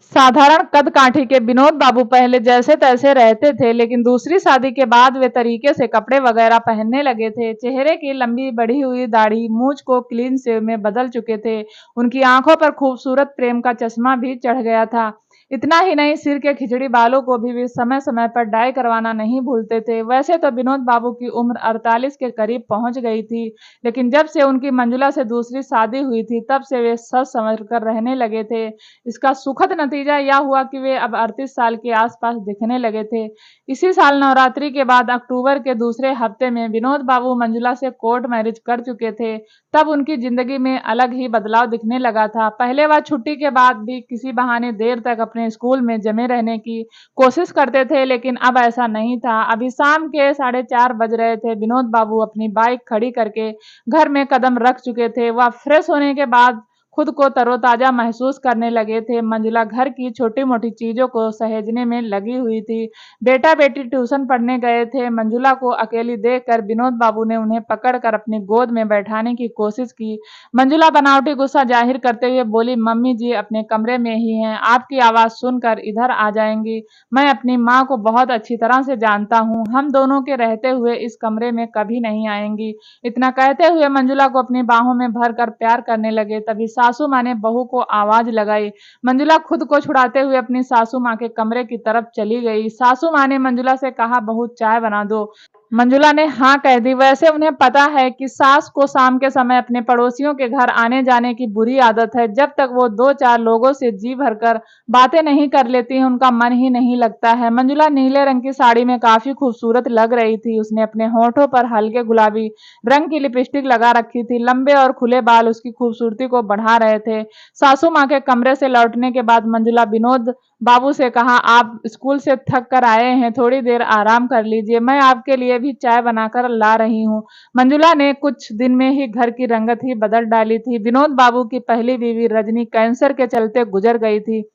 साधारण कद काठी के विनोद बाबू पहले जैसे तैसे रहते थे, लेकिन दूसरी शादी के बाद वे तरीके से कपड़े वगैरह पहनने लगे थे। चेहरे की लंबी बढ़ी हुई दाढ़ी मूंछ को क्लीन शेव में बदल चुके थे। उनकी आंखों पर खूबसूरत प्रेम का चश्मा भी चढ़ गया था। इतना ही नहीं, सिर के खिचड़ी बालों को भी वे समय समय पर डाई करवाना नहीं भूलते थे। वैसे तो विनोद बाबू की उम्र 48 के करीब पहुंच गई थी, लेकिन जब से उनकी मंजुला से दूसरी शादी हुई थी, तब से वे सच समझ कर रहने लगे थे। इसका सुखद नतीजा यह हुआ कि वे अब 38 साल के आसपास दिखने लगे थे। इसी साल नवरात्रि के बाद अक्टूबर के दूसरे हफ्ते में विनोद बाबू मंजुला से कोर्ट मैरिज कर चुके थे। तब उनकी जिंदगी में अलग ही बदलाव दिखने लगा था। पहले वह छुट्टी के बाद भी किसी बहाने देर तक अपने स्कूल में जमे रहने की कोशिश करते थे, लेकिन अब ऐसा नहीं था। अभी शाम के 4:30 बज रहे थे। विनोद बाबू अपनी बाइक खड़ी करके घर में कदम रख चुके थे। वह फ्रेश होने के बाद खुद को तरोताजा महसूस करने लगे थे। मंजुला घर की छोटी-मोटी चीज़ों को सहेजने में लगी हुई थी। बेटा-बेटी ट्यूशन पढ़ने गए थे। मंजुला को अकेली देखकर विनोद बाबू ने उन्हें पकड़कर अपनी गोद में बैठाने की कोशिश की। मंजुला बनावटी गुस्सा जाहिर करते हुए बोली, "मम्मी जी अपने कमरे में ही हैं, आपकी आवाज़ सुनकर इधर आ जाएँगी। मैं अपनी माँ को बहुत अच्छी तरह से जानता हूँ, हम दोनों के रहते हुए इस कमरे में कभी नहीं आएँगी।" इतना कहते हुए मंजुला को अपनी बाहों में भरकर प्यार करने लगे। तभी सासू माँ ने बहू को आवाज लगाई। मंजुला खुद को छुड़ाते हुए अपनी सासू माँ के कमरे की तरफ चली गई। सासू माँ ने मंजुला से कहा, "बहू चाय बना दो।" मंजुला ने हाँ कह दी। वैसे उन्हें पता है कि सास को शाम के समय अपने पड़ोसियों के घर आने जाने की बुरी आदत है। जब तक वो 2-4 लोगों से जी भरकर बातें नहीं कर लेती हैं, उनका मन ही नहीं लगता है। मंजुला नीले रंग की साड़ी में काफी खूबसूरत लग रही थी। उसने अपने होठों पर हल्के गुलाबी रंग की लिपस्टिक लगा रखी थी। लंबे और खुले बाल उसकी खूबसूरती को बढ़ा रहे थे। सासू माँ के कमरे से लौटने के बाद मंजुला विनोद बाबू से कहा, "आप स्कूल से थक कर आए हैं, थोड़ी देर आराम कर लीजिए, मैं आपके लिए भी चाय बनाकर ला रही हूँ।" मंजुला ने कुछ दिन में ही घर की रंगत ही बदल डाली थी। विनोद बाबू की पहली बीवी रजनी कैंसर के चलते गुजर गई थी।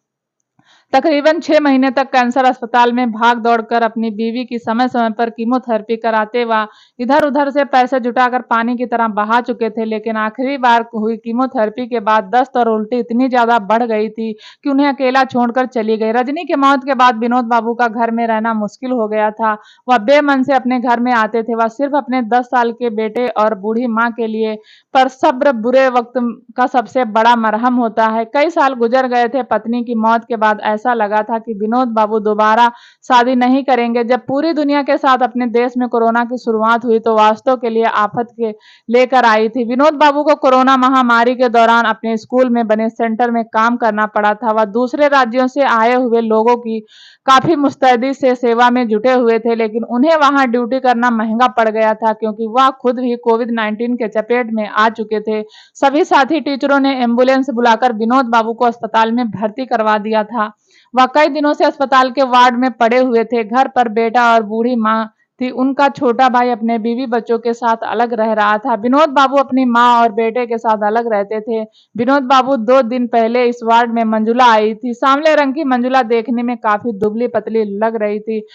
तकरीबन 6 महीने तक कैंसर अस्पताल में भाग दौड़ कर अपनी बीवी की समय समय पर कीमोथेरेपी कराते व इधर उधर से पैसे जुटाकर पानी की तरह बहा चुके थे, लेकिन आखिरी बार हुई कीमोथेरेपी के बाद दस्त और उल्टी इतनी ज्यादा बढ़ गई थी कि उन्हें अकेला छोड़कर चली गई। रजनी की मौत के बाद विनोद बाबू का घर में रहना मुश्किल हो गया था। वह बेमन से अपने घर में आते थे। वह सिर्फ अपने 10 साल के बेटे और बूढ़ी माँ के लिए, पर सब्र बुरे वक्त का सबसे बड़ा मरहम होता है। कई साल गुजर गए थे। पत्नी की मौत के बाद ऐसा लगा था कि विनोद बाबू दोबारा शादी नहीं करेंगे। जब पूरी दुनिया के साथ अपने देश में कोरोना की शुरुआत हुई, तो वास्तव के लिए आफत के लेकर आई थी। विनोद बाबू को कोरोना महामारी के दौरान अपने स्कूल में बने सेंटर में काम करना पड़ा था। वह दूसरे राज्यों से आए हुए लोगों की काफी मुस्तैदी से सेवा में जुटे हुए थे, लेकिन उन्हें वहां ड्यूटी करना महंगा पड़ गया था, क्योंकि वह खुद भी कोविड-19 के चपेट में आ चुके थे। सभी साथी टीचरों ने एम्बुलेंस बुलाकर विनोद बाबू को अस्पताल में भर्ती करवा दिया था। वह कई दिनों से अस्पताल के वार्ड में पड़े हुए थे। घर पर बेटा और बूढ़ी माँ थी। उनका छोटा भाई अपने बीवी बच्चों के साथ अलग रह रहा था। विनोद बाबू अपनी माँ और बेटे के साथ अलग रहते थे। विनोद बाबू 2 दिन पहले इस वार्ड में मंजुला आई थी। सांवले रंग की मंजुला देखने में काफी दुबली पतली लग रही थी,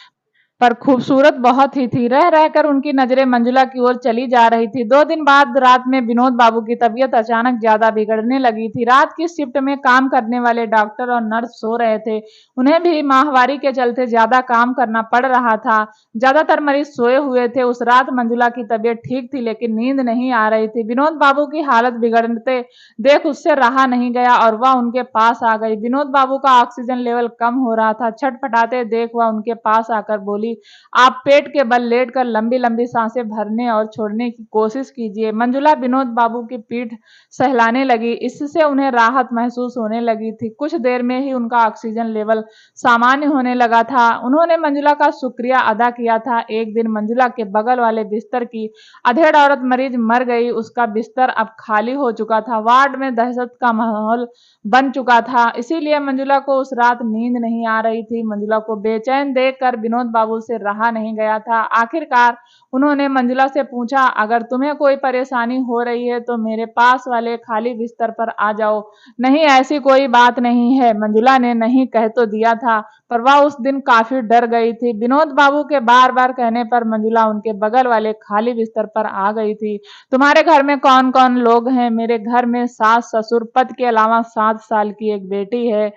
पर खूबसूरत बहुत ही थी। रह रहकर उनकी नजरें मंजुला की ओर चली जा रही थी। 2 दिन बाद रात में विनोद बाबू की तबीयत अचानक ज्यादा बिगड़ने लगी थी। रात की शिफ्ट में काम करने वाले डॉक्टर और नर्स सो रहे थे। उन्हें भी माहवारी के चलते ज्यादा काम करना पड़ रहा था। ज्यादातर मरीज सोए हुए थे। उस रात मंजुला की तबीयत ठीक थी, लेकिन नींद नहीं आ रही थी। विनोद बाबू की हालत बिगड़ते देख उससे रहा नहीं गया और वह उनके पास आ गई। विनोद बाबू का ऑक्सीजन लेवल कम हो रहा था। छटपटाते देख वह उनके पास आकर बोली, "आप पेट के बल लेटकर लंबी लंबी सांसें भरने और छोड़ने की कोशिश कीजिए।" मंजुला विनोद बाबू की पीठ सहलाने लगी। इससे उन्हें राहत महसूस होने लगी थी। कुछ देर में ही उनका ऑक्सीजन लेवल सामान्य होने लगा था। उन्होंने मंजुला का शुक्रिया अदा किया था। एक दिन मंजुला के बगल वाले बिस्तर की अधेड़ औरत मरीज मर गई। उसका बिस्तर अब खाली हो चुका था। वार्ड में दहशत का माहौल बन चुका था। इसीलिए मंजुला को उस रात नींद नहीं आ रही थी। मंजुला को बेचैन देखकर विनोद बाबू से रहा नहीं गया था। आखिरकार उन्होंने मंजुला से पूछा, "अगर तुम्हें कोई परेशानी हो रही है तो मेरे पास वाले खाली बिस्तर पर आ जाओ।" "नहीं, ऐसी कोई बात नहीं है।" मंजुला ने नहीं कह तो दिया था, पर वह उस दिन काफी डर गई थी। विनोद बाबू के बार बार कहने पर मंजुला उनके बगल वाले खाली बिस्तर पर आ गई थी। "तुम्हारे घर में कौन कौन लोग हैं?" "मेरे घर में सास ससुर, पति के अलावा 7 साल की एक बेटी है।"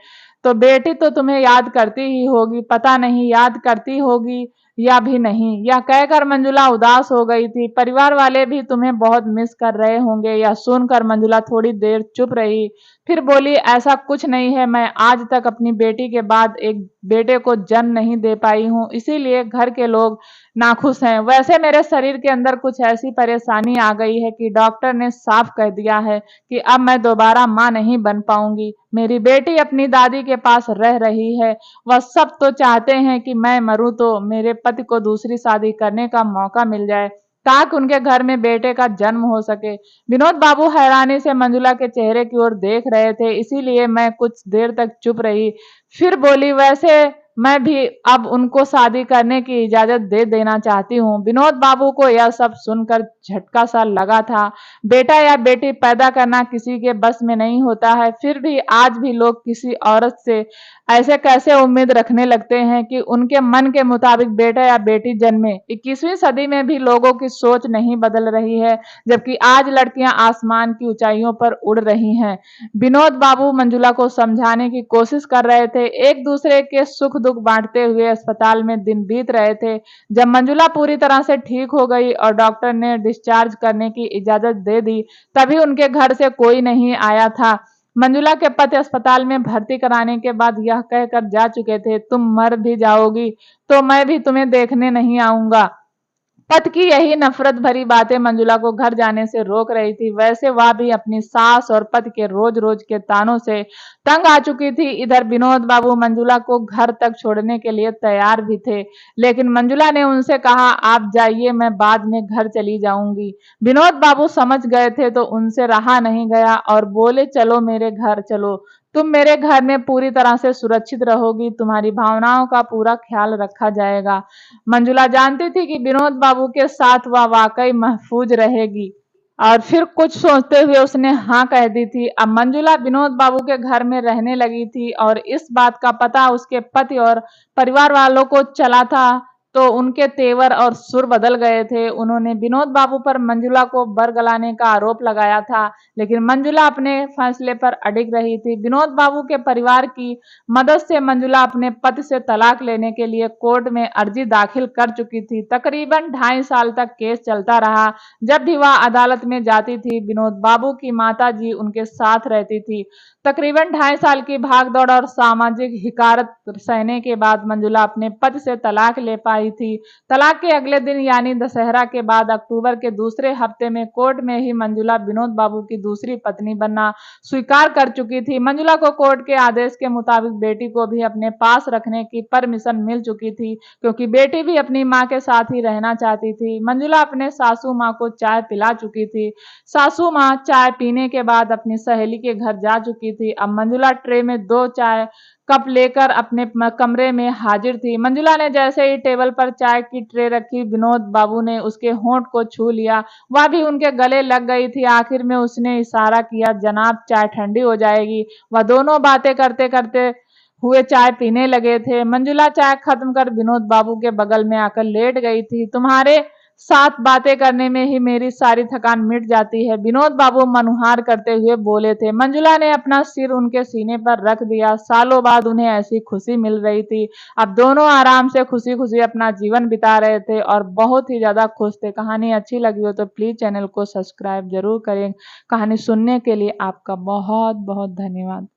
तो बेटी तो तुम्हें याद करती ही होगी, पता नहीं याद करती होगी या भी नहीं। यह कहकर मंजुला उदास हो गई थी। परिवार वाले भी तुम्हें बहुत मिस कर रहे होंगे। यह सुनकर मंजुला थोड़ी देर चुप रही, फिर बोली, ऐसा कुछ नहीं है। मैं आज तक अपनी बेटी के बाद एक बेटे को जन्म नहीं दे पाई हूँ, इसीलिए घर के लोग नाखुश हैं। वैसे मेरे शरीर के अंदर कुछ ऐसी परेशानी आ गई है कि डॉक्टर ने साफ कह दिया है कि अब मैं दोबारा माँ नहीं बन पाऊंगी। मेरी बेटी अपनी दादी के पास रह रही है। वह सब तो चाहते हैं कि मैं मरूं तो मेरे पति को दूसरी शादी करने का मौका मिल जाए, ताकि उनके घर में बेटे का जन्म हो सके। विनोद बाबू हैरानी से मंजुला के चेहरे की ओर देख रहे थे, इसीलिए मैं कुछ देर तक चुप रही। फिर बोली, वैसे मैं भी अब उनको शादी करने की इजाजत दे देना चाहती हूँ। विनोद बाबू को यह सब सुनकर झटका सा लगा था। बेटा या बेटी पैदा करना किसी के बस में नहीं होता है, फिर भी आज भी लोग किसी औरत से ऐसे कैसे उम्मीद रखने लगते हैं कि उनके मन के मुताबिक बेटा या बेटी जन्मे। 21वीं सदी में भी लोगों की सोच नहीं बदल रही है, जबकि आज लड़कियां आसमान की ऊंचाइयों पर उड़ रही हैं। विनोद बाबू मंजुला को समझाने की कोशिश कर रहे थे। एक दूसरे के सुख दुख बांटते हुए अस्पताल में दिन बीत रहे थे। जब मंजुला पूरी तरह से ठीक हो गई और डॉक्टर ने डिस्चार्ज करने की इजाजत दे दी, तभी उनके घर से कोई नहीं आया था। मंजुला के पति अस्पताल में भर्ती कराने के बाद यह कहकर जा चुके थे, तुम मर भी जाओगी तो मैं भी तुम्हें देखने नहीं आऊंगा। पति की यही नफरत भरी बातें मंजुला को घर जाने से रोक रही थी। वैसे वह भी अपनी सास और पति के रोज रोज के तानों से तंग आ चुकी थी। इधर विनोद बाबू मंजुला को घर तक छोड़ने के लिए तैयार भी थे, लेकिन मंजुला ने उनसे कहा, आप जाइए, मैं बाद में घर चली जाऊंगी। विनोद बाबू समझ गए थे तो उनसे रहा नहीं गया और बोले, चलो मेरे घर चलो, तुम मेरे घर में पूरी तरह से सुरक्षित रहोगी, तुम्हारी भावनाओं का पूरा ख्याल रखा जाएगा। मंजुला जानती थी कि विनोद बाबू के साथ वह वाकई महफूज रहेगी और फिर कुछ सोचते हुए उसने हाँ कह दी थी। अब मंजुला विनोद बाबू के घर में रहने लगी थी और इस बात का पता उसके पति और परिवार वालों को चला था तो उनके तेवर और सुर बदल गए थे। उन्होंने विनोद बाबू पर मंजुला को बरगलाने का आरोप लगाया था, लेकिन मंजुला अपने फैसले पर अडिग रही थी। विनोद बाबू के परिवार की मदद से मंजुला अपने पति से तलाक लेने के लिए कोर्ट में अर्जी दाखिल कर चुकी थी। तकरीबन 2.5 साल तक केस चलता रहा। जब भी वह अदालत में जाती थी, विनोद बाबू की माता जी उनके साथ रहती थी। तकरीबन 2.5 साल की भागदौड़ और सामाजिक हिकारत सहने के बाद मंजुला अपने पति से तलाक ले पाई थी। तलाक के अगले दिन यानी दशहरा के बाद अक्टूबर के दूसरे हफ्ते में कोर्ट में ही मंजुला विनोद बाबू की दूसरी पत्नी बनना स्वीकार कर चुकी थी। मंजुला को कोर्ट के आदेश के मुताबिक बेटी को भी अपने पास रखने की परमिशन मिल चुकी थी, क्योंकि बेटी भी अपनी मां के साथ ही रहना चाहती थी। मंजुला अपने सासू मां को चाय पिला चुकी थी। सासू मां चाय पीने के बाद अपनी सहेली के घर जा चुकी थी। अब मंजुला ट्रे में 2 चाय कप लेकर अपने कमरे में हाजिर थी। मंजुला ने जैसे ही टेबल पर चाय की ट्रे रखी, विनोद बाबू ने उसके होंठ को छू लिया। वह भी उनके गले लग गई थी। आखिर में उसने इशारा किया, जनाब चाय ठंडी हो जाएगी। वह दोनों बातें करते करते हुए चाय पीने लगे थे। मंजुला चाय खत्म कर विनोद बाबू के बगल में आकर लेट गई थी। तुम्हारे साथ बातें करने में ही मेरी सारी थकान मिट जाती है, विनोद बाबू मनुहार करते हुए बोले थे। मंजुला ने अपना सिर उनके सीने पर रख दिया। सालों बाद उन्हें ऐसी खुशी मिल रही थी। अब दोनों आराम से खुशी खुशी अपना जीवन बिता रहे थे और बहुत ही ज्यादा खुश थे। कहानी अच्छी लगी हो तो प्लीज चैनल को सब्सक्राइब जरूर करें। कहानी सुनने के लिए आपका बहुत बहुत धन्यवाद।